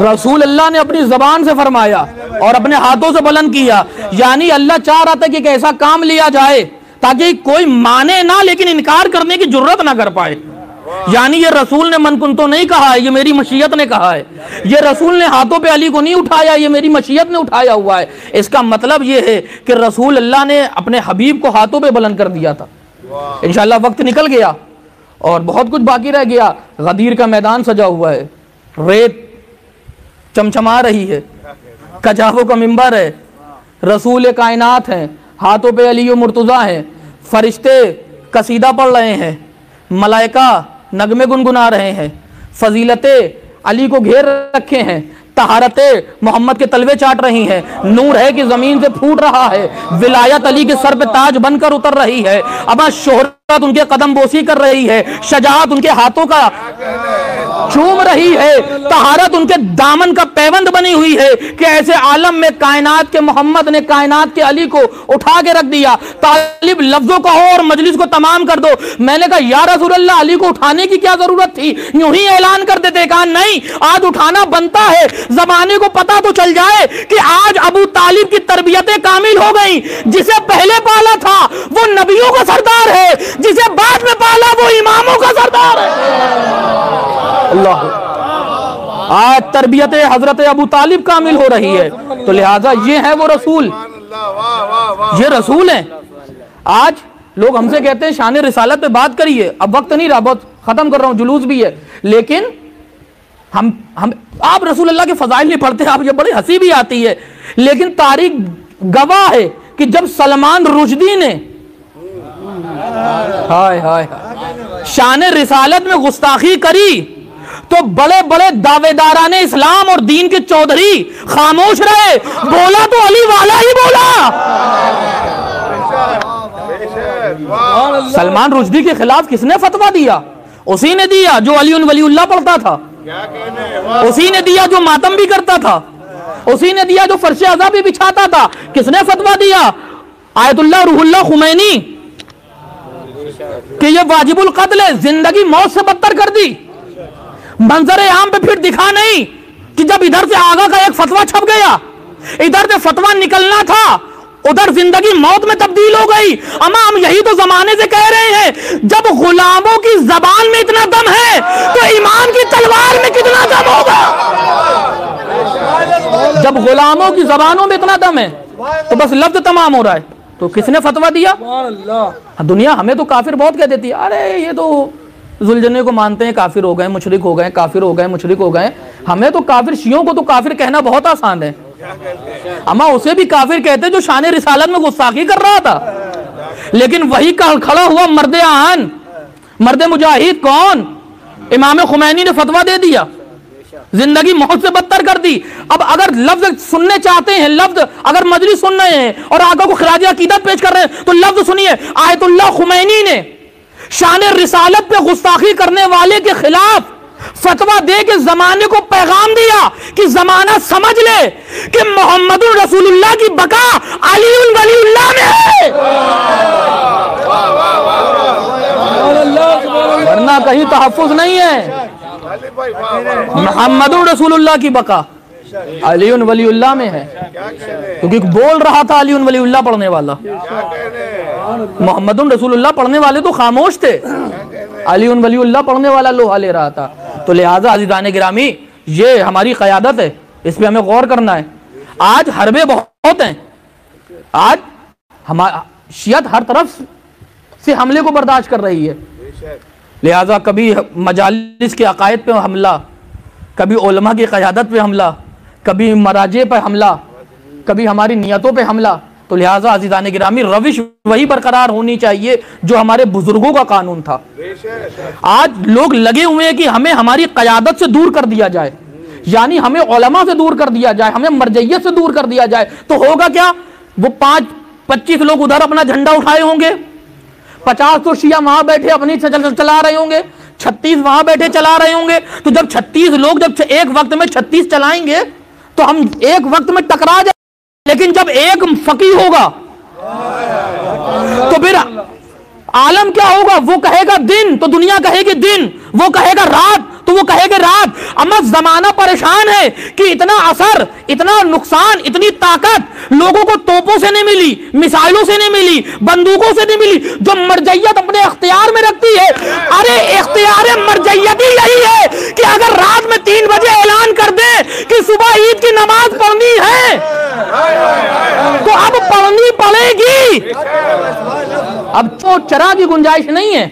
رسول اللہ نے اپنی زبان سے فرمایا اور اپنے ہاتھوں سے بلند کیا. یعنی اللہ چاہ رہا تھا کہ ایک ایسا کام لیا جائے تاکہ کوئی مانے نہ لیکن انکار کرنے کی جرت نہ کر پائے. یعنی یہ رسول نے من کنتو نہیں کہا ہے، یہ میری مشیت نے کہا ہے. یہ رسول نے ہاتھوں پہ علی کو نہیں اٹھایا، یہ میری مشیت نے اٹھایا ہوا ہے. اس کا مطلب یہ ہے کہ رسول اللہ نے اپنے حبیب کو ہاتھوں پہ بلند کر دیا تھا. انشاءاللہ وقت نکل گیا اور بہت کچھ باقی رہ گیا. غدیر کا میدان سجا ہوا ہے، ریت چمچما رہی ہے، کجاووں کا منبر ہے، رسول کائنات ہیں، ہاتھوں پہ علی و مرتضیٰ ہیں، فرشتے قصیدہ پڑھ رہے ہیں، ملائکہ نغمے گنگنا رہے ہیں، فضیلتیں علی کو گھیر رکھے ہیں، طہارتیں محمد کے تلوے چاٹ رہی ہیں، نور ہے کہ زمین سے پھوٹ رہا ہے، ولایت علی کے سر پہ تاج بن کر اتر رہی ہے، ابا شہرت ان کے قدم بوسی کر رہی ہے، شجاعت ان کے ہاتھوں کا چوم رہی ہے، طہارت ان کے دامن کا پیوند بنی ہوئی ہے کہ ایسے عالم میں کائنات کے محمد نے کائنات کے علی کو اٹھا کے رکھ دیا. طالب لفظوں کا ہو اور مجلس کو تمام کر دو. میں نے کہا یا رسول اللہ علی کو اٹھانے کی کیا ضرورت تھی، یوں ہی اعلان کر دیتے. کہا نہیں، آج اٹھانا بنتا ہے. زمانے کو پتا تو چل جائے کہ آج ابو طالب کی تربیتیں کامل ہو گئیں. جسے پہلے پالا تھا وہ نبیوں کا سردار ہے، جسے بعد میں پالا وہ اماموں کا سردار ہے. اللہ، آج تربیت حضرت ابو طالب کامل ہو رہی ہے. تو لہٰذا یہ ہے وہ رسول، یہ رسول ہیں. آج لوگ ہم سے کہتے ہیں شان رسالت پہ بات کریے، اب وقت نہیں رہا، بہت ختم کر رہا ہوں، جلوس بھی ہے، لیکن ہم آپ رسول اللہ کے فضائل نہیں پڑھتے، آپ یہ بڑی ہنسی بھی آتی ہے، لیکن تاریخ گواہ ہے کہ جب سلمان رشدی نے شان رسالت میں گستاخی کری تو بڑے بڑے دعوے داران اسلام اور دین کے چودھری خاموش رہے، بولا تو علی والا ہی بولا۔ سلمان رشدی کے خلاف کس نے فتویٰ دیا؟ اسی نے دیا جو علی ولی اللہ پڑھتا تھا، اسی نے دیا جو ماتم بھی کرتا تھا، اسی نے دیا جو فرش عزا بھی بچھاتا تھا۔ کس نے فتویٰ دیا؟ آیت اللہ روح اللہ خمینی، کہ یہ واجب القتل ہے، زندگی موت سے بدتر کر دی۔ منظر عام پہ پھر دکھا نہیں کہ جب ادھر سے آگا کا ایک فتویٰ چھپ گیا، ادھر سے فتویٰ نکلنا تھا، ادھر زندگی موت میں تبدیل ہو گئی۔ اما ہم یہی تو زمانے سے کہہ رہے ہیں، جب غلاموں کی زبان میں اتنا دم ہے تو امام کی تلوار میں کتنا دم ہوگا؟ جب غلاموں کی زبانوں میں اتنا دم ہے تو بس لفظ تمام ہو رہا ہے، تو کس نے فتویٰ دیا؟ دنیا ہمیں تو کافر بہت کہہ دیتی ہے، ارے یہ تو ذوالجنے کو مانتے ہیں، کافر ہو گئے، مشرک ہو گئے، کافر ہو گئے، مشرک ہو گئے۔ ہمیں تو کافر، شیعوں کو تو کافر کہنا بہت آسان ہے، اما اسے بھی کافر کہتے جو شان رسالت میں گستاخی کر رہا تھا۔ لیکن وہی کھڑا ہوا مرد آہن، مرد مجاہد کون؟ امام خمینی نے فتویٰ دے دیا، زندگی موت سے بدتر کر دی۔ اب اگر لفظ سننے چاہتے ہیں، لفظ اگر مجلس سن رہے ہیں اور آقا کو خراج عقیدت پیش کر رہے ہیں تو لفظ سنیے۔ آیت اللہ خمینی نے شان رسالت پہ گستاخی کرنے والے کے خلاف فتویٰ دے کے زمانے کو پیغام دیا کہ زمانہ سمجھ لے کہ محمد رسول اللہ کی بقا علی ولی اللہ میں ہے، ورنہ کہیں تحفظ نہیں ہے۔ محمد رسول اللہ کی بقا علی ولی اللہ میں ہے، کیونکہ بول رہا تھا علی ولی اللہ پڑھنے والا، محمد رسول اللہ پڑھنے والے تو خاموش تھے، علی ولی اللہ پڑھنے والا لوہا لے رہا تھا۔ تو لہٰذا عزیزان گرامی، یہ ہماری قیادت ہے، اس پہ ہمیں غور کرنا ہے۔ آج حربیں بہت ہیں، آج شیعت ہر طرف سے حملے کو برداشت کر رہی ہے، لہٰذا کبھی مجالس کے عقائد پہ حملہ، کبھی علماء کی قیادت پہ حملہ، کبھی مراجع پہ حملہ، کبھی ہماری نیتوں پہ حملہ۔ تو لہٰذا عزیزان گرامی، روش وہی برقرار ہونی چاہیے جو ہمارے بزرگوں کا قانون تھا۔ آج لوگ لگے ہوئے ہیں کہ ہمیں ہماری قیادت سے دور کر دیا جائے، یعنی ہمیں علماء سے دور کر دیا جائے، ہمیں مرجعیت سے دور کر دیا جائے، تو ہوگا کیا؟ وہ 25 لوگ ادھر اپنا جھنڈا اٹھائے ہوں گے، 50 تو شیعہ وہاں بیٹھے اپنی چلا رہے ہوں گے، 36 وہاں بیٹھے چلا رہے ہوں گے۔ تو جب 36 لوگ جب ایک وقت میں 36 چلائیں گے تو ہم ایک وقت میں ٹکرا جائیں، لیکن جب ایک فقیہ ہوگا تو پھر عالم کیا ہوگا؟ وہ کہے گا دن تو دنیا کہے گی دن، وہ کہے گا رات تو وہ کہے گا رات۔ اما زمانہ پریشان ہے کہ اتنا اثر، اتنا نقصان، اتنی طاقت لوگوں کو توپوں سے نہیں ملی، میزائلوں سے نہیں ملی، بندوقوں سے نہیں ملی، جو مرجعیت اپنے اختیار میں رکھتی ہے۔ ارے اختیار مرجعیت ہی یہی ہے کہ اگر رات میں 3 بجے اعلان کر دیں کہ صبح عید کی نماز پڑھنی ہے تو اب پڑھنی پڑے گی، اب تو چرا کی گنجائش نہیں ہے۔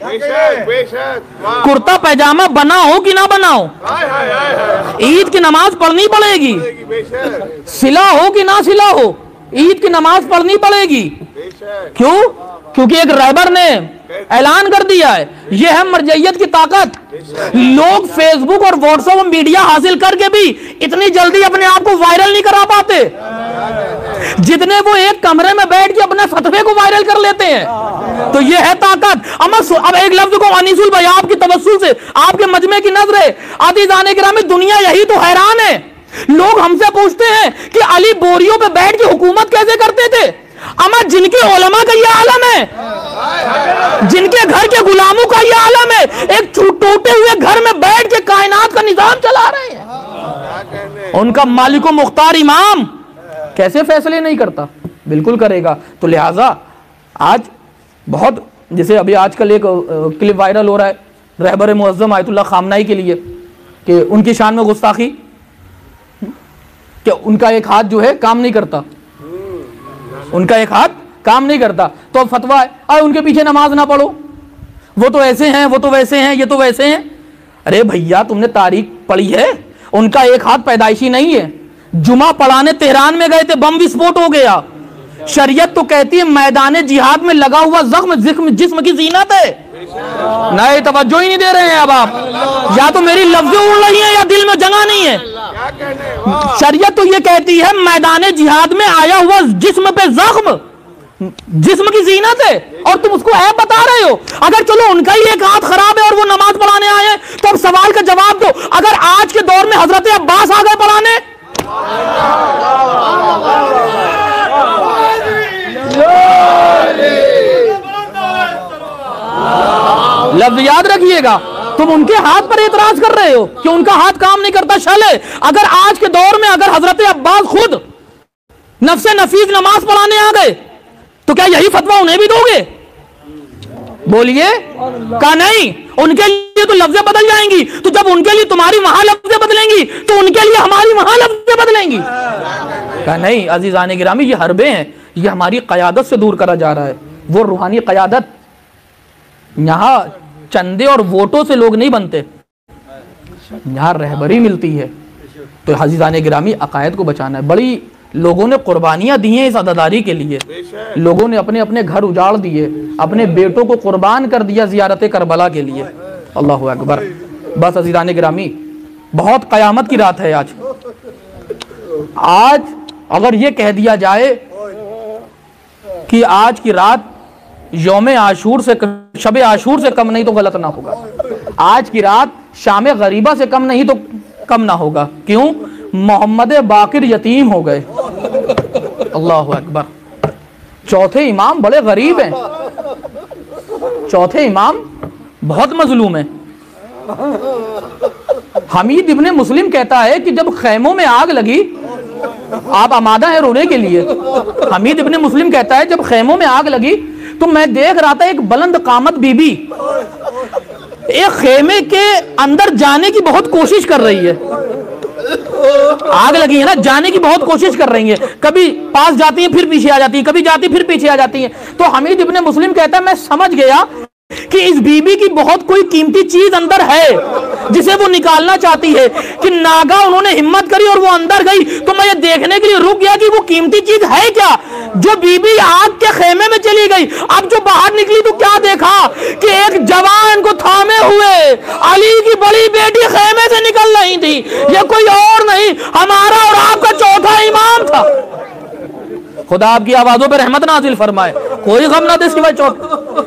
کرتا پیجامہ بنا ہو کہ نہ بناؤ، عید کی نماز پڑھنی پڑے گی، صلہ ہو کہ نہ صلہ ہو، عید کی نماز پڑھنی پڑے گی۔ کیوں؟ کیونکہ ایک رہبر نے اعلان کر دیا ہے۔ یہ ہے مرجعیت کی طاقت۔ لوگ فیس بک اور واٹس ایپ میڈیا حاصل کر کے بھی اتنی جلدی اپنے آپ کو وائرل نہیں کرا پاتے جتنے وہ ایک کمرے میں بیٹھ کے اپنے فتوے کو وائرل کر لیتے ہیں۔ تو یہ ہے طاقت۔ اب ایک لفظ کو انیس البیاض کی توسل سے آپ کے مجمع کی نظر ہے، عزیزان گرامی، دنیا یہی تو حیران ہے۔ لوگ ہم سے پوچھتے ہیں کہ علی بوریوں پہ بیٹھ کے حکومت کیسے کرتے تھے؟ اما جن کے علماء کا یہ عالم ہے، جن کے گھر کے غلاموں کا یہ عالم ہے، ایک ٹوٹے ہوئے گھر میں بیٹھ کے کائنات کا نظام چلا رہے ہیں۔ ان کا مالک و مختار امام کیسے فیصلے نہیں کرتا؟ بالکل کرے گا۔ تو لہٰذا آج بہت، جیسے ابھی آج کل ایک کلپ وائرل ہو رہا ہے رہبر معظم آیت اللہ خامنائی کے لیے کہ ان کی شان میں گستاخی، کہ ان کا ایک ہاتھ جو ہے کام نہیں کرتا، ان کا ایک ہاتھ کام نہیں کرتا تو اب فتویٰ ہے اور ان کے پیچھے نماز نہ پڑھو، وہ تو ایسے ہیں، وہ تو ویسے ہیں، یہ تو ویسے ہیں۔ ارے بھیا تم نے تاریخ پڑھی ہے؟ ان کا ایک ہاتھ پیدائشی نہیں ہے، جمعہ پڑھانے تہران میں گئے تھے، بم وسفوٹ ہو گیا۔ شریعت تو کہتی ہے میدان جہاد میں لگا ہوا زخم جسم کی زینت ہے۔ نہیں توجہ ہی نہیں دے رہے ہیں اب آپ، یا تو میری لفظیں اڑ رہی ہیں یا دل میں جگہ نہیں ہے۔ شریعت تو یہ کہتی ہے میدان جہاد میں آیا ہوا جسم پہ زخم جسم کی زینت ہے، اور تم اس کو عیب بتا رہے ہو۔ اگر چلو ان کا ہی ایک ہاتھ خراب ہے اور وہ نماز پڑھانے آئے ہیں تو اب سوال کا جواب دو، اگر آج کے دور میں حضرت عباس آ گئے پڑھانے، لفظ یاد رکھیے گا، تم ان کے ہاتھ پر اعتراض کر رہے ہو کہ ان کا ہاتھ کام نہیں کرتا، شلے اگر آج کے دور میں اگر حضرت عباس خود نفس نفیس نماز پڑھانے آ گئے تو کیا یہی فتویٰ انہیں بھی دو گے؟ بولیے، کہا نہیں، ان کے لیے تو لفظیں بدل جائیں گی، تو جب ان کے لیے تمہاری وہاں لفظیں بدلیں گی تو ان کے لیے ہماری وہاں لفظیں بدلیں گی۔ کہا نہیں عزیزان گرامی، یہ حربیں ہیں، یہ ہماری قیادت سے دور کرا جا رہا ہے۔ وہ روحانی قیادت، یہاں چندے اور ووٹوں سے لوگ نہیں بنتے، یہاں رہبری ملتی ہے۔ تو عزیزان گرامی عقائد کو بچانا ہے۔ بڑی لوگوں نے قربانیاں دی ہیں اس عزاداری کے لیے، لوگوں نے اپنے اپنے گھر اجاڑ دیے، اپنے بیٹوں کو قربان کر دیا زیارت کربلا کے لیے۔ اللہ اکبر۔ بس عزیزان گرامی بہت قیامت کی رات ہے آج۔ آج اگر یہ کہہ دیا جائے کہ آج کی رات یوم عاشور سے شب عاشور سے کم نہیں تو غلط نہ ہوگا، آج کی رات شام غریبہ سے کم نہیں تو کم نہ ہوگا۔ کیوں؟ محمد باقر یتیم ہو گئے۔ اللہ اکبر۔ چوتھے امام بڑے غریب ہیں، چوتھے امام بہت مظلوم ہیں۔ حمید ابن مسلم کہتا ہے کہ جب خیموں میں آگ لگی، آپ آمادہ ہیں رونے کے لیے، حمید ابن مسلم کہتا ہے جب خیموں میں آگ لگی تو میں دیکھ رہا تھا ایک بلند قامت بی بی ایک خیمے کے اندر جانے کی بہت کوشش کر رہی ہے۔ آگ لگی ہے نا، جانے کی بہت کوشش کر رہی ہیں، کبھی پاس جاتی ہیں پھر پیچھے آ جاتی ہیں، کبھی جاتی پھر پیچھے آ جاتی ہیں۔ تو حمید ابن مسلم کہتا ہے میں سمجھ گیا کہ اس بی بی کی بہت کوئی قیمتی چیز اندر ہے جسے وہ نکالنا چاہتی ہے، کہ ناگا انہوں نے ہمت کری اور وہ اندر گئی تو میں یہ دیکھنے کے لیے رک گیا کہ وہ قیمتی چیز ہے کیا۔ جو بی بی آگ کے خیمے میں چلی گئی، اب جو باہر نکلی تو کیا دیکھا کہ ایک جوان کو تھامے ہوئے علی کی بڑی بیٹی خیمے سے نکل رہی تھی۔ یہ کوئی اور نہیں، ہمارا اور آپ کا چوتھا امام تھا۔ خدا آپ کی آوازوں پہ رحمت نازل فرمائے، کوئی غم نہ دے سوائے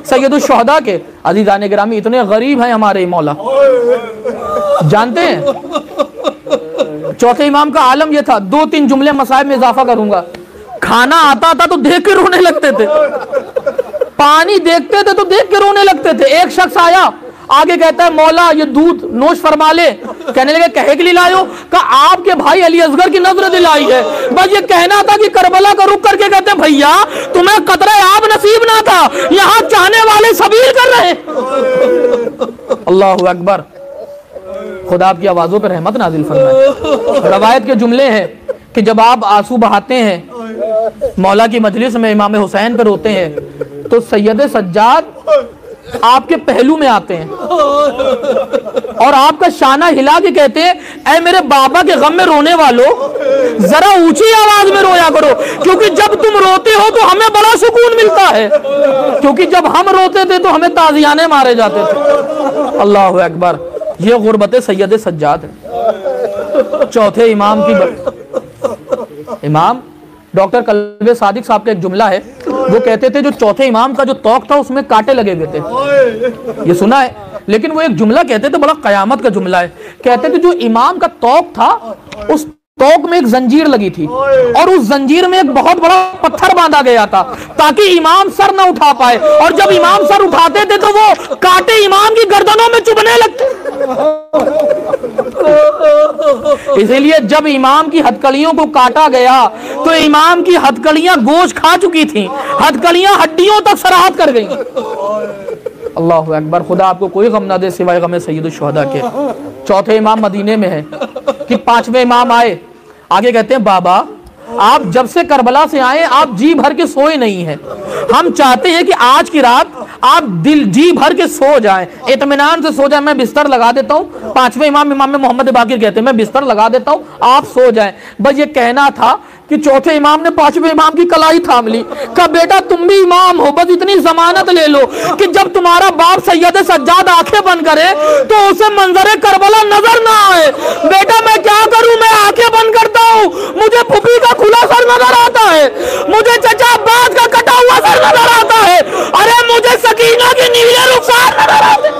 سید الشہداء کے۔ عزیزان گرامی اتنے غریب ہیں ہمارے مولا، جانتے ہیں چوتھے امام کا عالم یہ تھا، 2-3 جملے مصائب میں اضافہ کروں گا۔ کھانا آتا تھا تو دیکھ کے رونے لگتے تھے، پانی دیکھتے تھے تو دیکھ کے رونے لگتے تھے۔ ایک شخص آیا آگے کہتا ہے مولا یہ دودھ نوش فرما لے، کہنے لگے کہے کے لیے لائے ہو؟ کہا آپ کے بھائی علی اصغر کی نظر دلائی ہے، بس یہ کہنا تھا کہ کربلا کا رخ کر کے کہتے ہیں بھیا تمہیں قطرہ آب نصیب نہ تھا، یہاں چاہنے والے سبیل کر رہے۔ اللہ اکبر۔ خدا آپ کی آوازوں پہ رحمت نازل فرمائے۔ روایت کے جملے ہیں کہ جب آپ آنسو بہاتے ہیں مولا کی مجلس میں امام حسین پر ہوتے ہیں تو سید سجاد آپ کے پہلو میں آتے ہیں اور آپ کا شانہ ہلا کے کہتے ہیں اے میرے بابا کے غم میں رونے والوں ذرا اونچی آواز میں رویا کرو، کیونکہ جب تم روتے ہو تو ہمیں بڑا سکون ملتا ہے، کیونکہ جب ہم روتے تھے تو ہمیں تازیانے مارے جاتے تھے۔ اللہ اکبر۔ یہ غربت سید سجاد ہے، چوتھے امام کی امام ڈاکٹر قلب صادق صاحب کا ایک جملہ ہے، وہ کہتے تھے جو چوتھے امام کا جو توق تھا اس میں کانٹے لگے ہوئے تھے، یہ سنا ہے، لیکن وہ ایک جملہ کہتے تھے بڑا قیامت کا جملہ ہے، کہتے تھے جو امام کا توق تھا اس توق میں ایک زنجیر لگی تھی اور اس زنجیر میں ایک بہت بڑا پتھر باندھا گیا تھا تاکہ امام سر نہ اٹھا پائے، اور جب امام سر اٹھاتے تھے تو وہ کانٹے امام کی گردنوں میں چبھنے لگتے۔ اسی لیے جب امام کی ہتھکڑیوں کو کاٹا گیا تو امام کی ہتھکڑیاں گوشت کھا چکی تھیں، ہتھکڑیاں ہڈیوں تک سراحت کر گئیں۔ اللہ اکبر۔ خدا آپ کو کوئی غم نہ دے سوائے غم سید الشہداء کے۔ چوتھے امام مدینے میں ہے کہ 5ویں امام آئے، آگے کہتے ہیں بابا آپ جب سے کربلا سے آئے آپ جی بھر کے سوئے نہیں ہیں. ہم چاہتے ہیں کہ آج کی رات آپ دل جی بھر کے سو جائیں, اطمینان سے سو جائیں. میں بستر لگا دیتا ہوں, 5ویں امام محمد باقر کہتے ہیں میں بستر لگا دیتا ہوں, آپ سو جائیں. بس یہ کہنا تھا کہ چوتھے امام نے 5ویں امام کی کلائی تھام لی, کہا بیٹا تم بھی امام ہو, بس اتنی ضمانت لے لو کہ جب تمہارا باپ سید سجاد آنکھیں بند کرے تو اسے منظر کربلا نظر نہ آئے. بیٹا میں کیا کروں, میں آنکھیں بند کرتا ہوں, مجھے پھوپھی کا کھلا سر نظر آتا ہے, مجھے چچا عباس کا کٹا ہوا سر نظر آتا ہے, ارے مجھے سکینہ کے نیلے رخسار نظر آتے ہیں.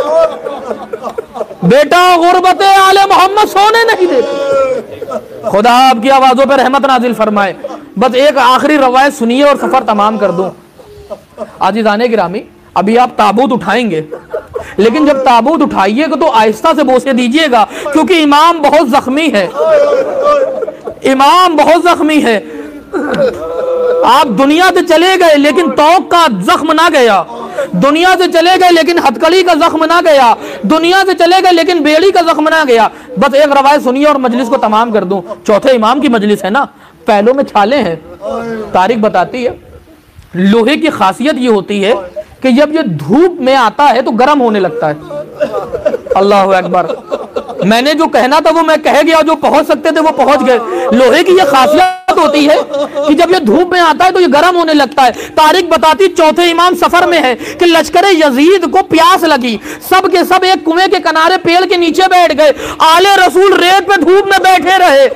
بیٹا غربت آل محمد سونے نہیں دیتے. خدا آپ کی آوازوں پر رحمت نازل فرمائے. بس ایک آخری روایت سنیے اور سفر تمام کر دوں. عزیزان گرامی, ابھی آپ تابوت اٹھائیں گے, لیکن جب تابوت اٹھائیے گا تو آہستہ سے بوسے دیجئے گا, کیونکہ امام بہت زخمی ہے, امام بہت زخمی ہے. آپ دنیا سے چلے گئے لیکن توق کا زخم نہ گیا, دنیا سے چلے گئے لیکن ہتکڑی کا زخم نہ گیا, دنیا سے چلے گئے لیکن بیڑی کا زخم نہ گیا. بس ایک روایت سنیے اور مجلس کو تمام کر دوں. چوتھے امام کی مجلس ہے نا, پہلوں میں چھالے ہیں. تاریخ بتاتی ہے لوہے کی خاصیت یہ ہوتی ہے کہ جب یہ دھوپ میں آتا ہے تو گرم ہونے لگتا ہے. اللہ اکبر. میں نے جو کہنا تھا وہ میں کہہ گیا, جو پہنچ سکتے تھے وہ پہنچ گئے. لوہے کی یہ خاصیت ہوتی ہے کہ جب یہ دھوپ میں آتا ہے تو یہ گرم ہونے لگتا ہے. تاریخ بتاتی چوتھے امام سفر میں ہے کہ لشکر یزید کو پیاس لگی, سب کے سب ایک کنویں کے کنارے پیڑ کے نیچے بیٹھ گئے. آل رسول ریت پہ دھوپ میں بیٹھے رہے.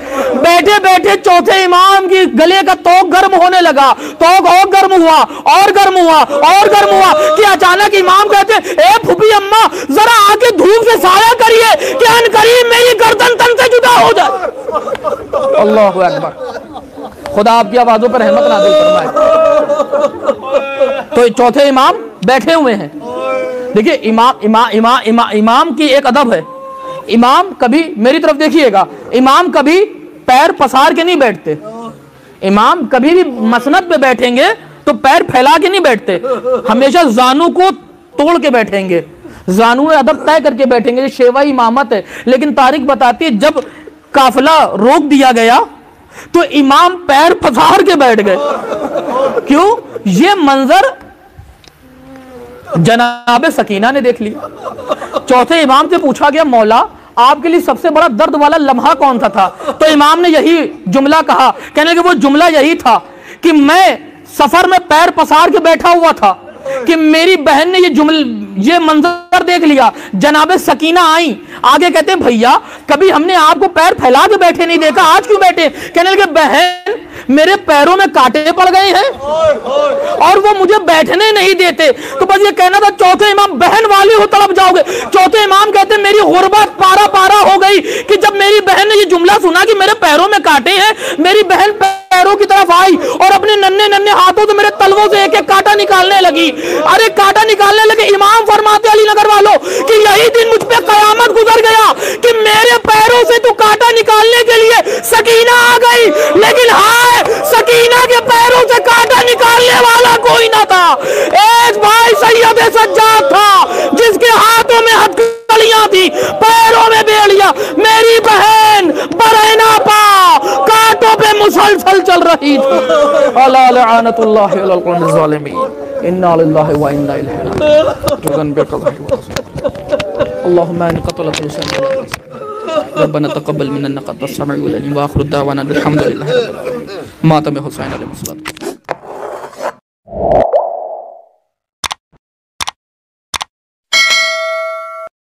بیٹھے بیٹھے چوتھے امام کی گلے کا توق گرم ہونے لگا, توق اور گرم ہوا اور گرم ہوا اور گرم ہوا کہ اچانک امام کہتے اے پھوپھی اماں ذرا آ کے دھوپ سے سایہ کریے کہ ان قریب میری گردن تن سے جدا ہو جائے. اللہ اکبر. خدا آپ کی آوازوں پر رحمت نازل فرمائے. تو چوتھے امام بیٹھے ہوئے ہیں. دیکھیے امام کی ایک ادب ہے. امام کبھی میری طرف دیکھیے گا, امام کبھی پیر پسار کے نہیں بیٹھتے. امام کبھی بھی مسند پہ بیٹھیں گے تو پیر پھیلا کے نہیں بیٹھتے, ہمیشہ زانو کو توڑ کے بیٹھیں گے, زانو ادب طے کر کے بیٹھیں گے. یہ شیوہ امامت ہے. لیکن تاریخ بتاتی ہے جب قافلہ روک دیا گیا تو امام پیر پسار کے بیٹھ گئے. کیوں؟ یہ منظر جناب سکینہ نے دیکھ لیا. چوتھے امام سے پوچھا گیا مولا آپ کے لیے سب سے بڑا درد والا لمحہ کون سا تھا؟ تو امام نے یہی جملہ کہا, کہنے کہ وہ جملہ یہی تھا کہ میں سفر میں پیر پسار کے بیٹھا ہوا تھا کہ میری بہن نے یہ منظر دیکھ لیا. جناب سکینہ آئیں, آگے کہتے ہیں بھیا کبھی ہم نے آپ کو پیر پھیلا کے بیٹھے نہیں دیکھا, آج کیوں بیٹھے؟ کہنے لگے بہن میرے پیروں میں کانٹے پڑ گئے ہیں اور وہ مجھے بیٹھنے نہیں دیتے. تو بس یہ کہنا تھا چوتھے امام بہن والی ہو طرف جاؤ گے. چوتھے امام کہتے ہیں میری غربت پارا پارا ہو گئی کہ جب میری بہن نے یہ جملہ سنا کہ میرے پیروں میں کانٹے ہیں, میری بہن پیروں کی طرف آئی اور اپنے ننھے ننھے ہاتھوں سے میرے تلووں سے ایک ایک کانٹا نکالنے لگی. ارے کانٹا نکالنے لگے. امام فرماتے علی نگر والوں کہ یہی دن مجھ پہ قیامت گزر گیا کہ میرے پیروں سے تو کانٹا نکالنے کے لیے سکینہ آ گئی, لیکن ہائے سکینہ کے پیروں سے کانٹا نکالنے والا کوئی نہ تھا. ایک بھائی سید سجاد تھا جس کے ہاتھوں میں ہتھکڑیاں تھی, پیروں میں بیڑیاں. میری بہن برہنہ پا کانٹوں پہ مسلسل چل رہی تھی. الا لعنت اللہ علی القوم الظالمین. انا للہ و انا الیہ راجعون. اللهم ان قتلت الحسین ربنا تقبل منا انك انت السميع العليم واخر دعوانا الحمد لله رب العالمين. ماتم حسین علیہ السلام.